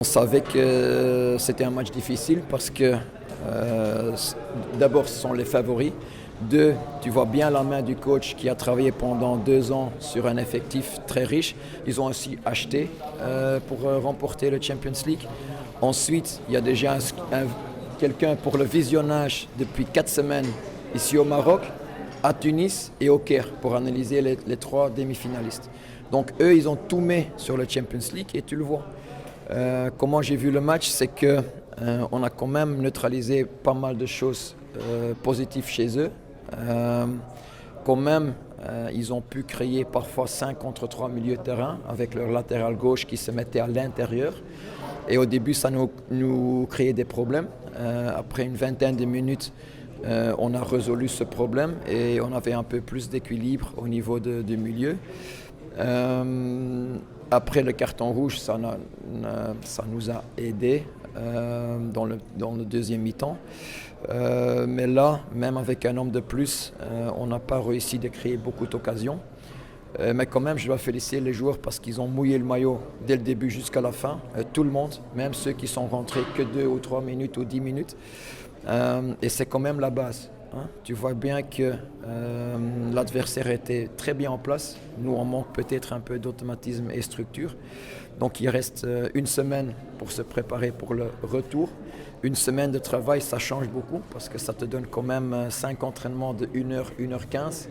savait que c'était un match difficile parce que d'abord ce sont les favoris. Deux, tu vois bien la main du coach qui a travaillé pendant 2 ans sur un effectif très riche. Ils ont aussi acheté pour remporter le Champions League. Ensuite, il y a déjà quelqu'un pour le visionnage depuis 4 semaines ici au Maroc, à Tunis et au Caire pour analyser les 3 demi-finalistes. Donc eux, ils ont tout mis sur le Champions League et tu le vois. Comment j'ai vu le match, c'est que on a quand même neutralisé pas mal de choses positives chez eux. Quand même, ils ont pu créer parfois 5 contre 3 milieux de terrain avec leur latéral gauche qui se mettait à l'intérieur. Et au début, ça nous créait des problèmes. Après une vingtaine de minutes, on a résolu ce problème et on avait un peu plus d'équilibre au niveau du milieu. Après le carton rouge, ça nous a aidés dans le deuxième mi-temps. Mais là, même avec un homme de plus, on n'a pas réussi de créer beaucoup d'occasions. Mais quand même, je dois féliciter les joueurs parce qu'ils ont mouillé le maillot dès le début jusqu'à la fin. Tout le monde, même ceux qui sont rentrés que 2 ou 3 minutes ou 10 minutes. Et c'est quand même la base. Hein. Tu vois bien que l'adversaire était très bien en place. Nous, on manque peut-être un peu d'automatisme et structure. Donc il reste une semaine pour se préparer pour le retour. Une semaine de travail, ça change beaucoup parce que ça te donne quand même 5 entraînements de 1h, 1h15.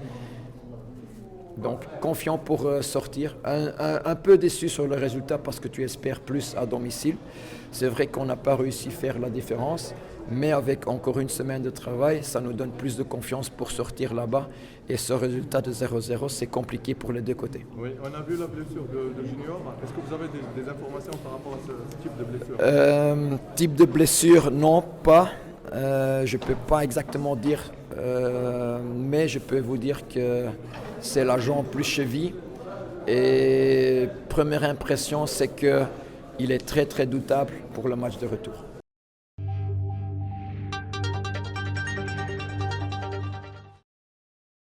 Donc confiant pour sortir, un peu déçu sur le résultat parce que tu espères plus à domicile. C'est vrai qu'on n'a pas réussi à faire la différence, mais avec encore une semaine de travail, ça nous donne plus de confiance pour sortir là-bas. Et ce résultat de 0-0, c'est compliqué pour les deux côtés. Oui, on a vu la blessure de Junior. Est-ce que vous avez des informations par rapport à ce type de blessure? Type de blessure, non, pas. Je ne peux pas exactement dire, mais je peux vous dire que c'est la jambe plus cheville. Et première impression, c'est qu'il est très très doutable pour le match de retour.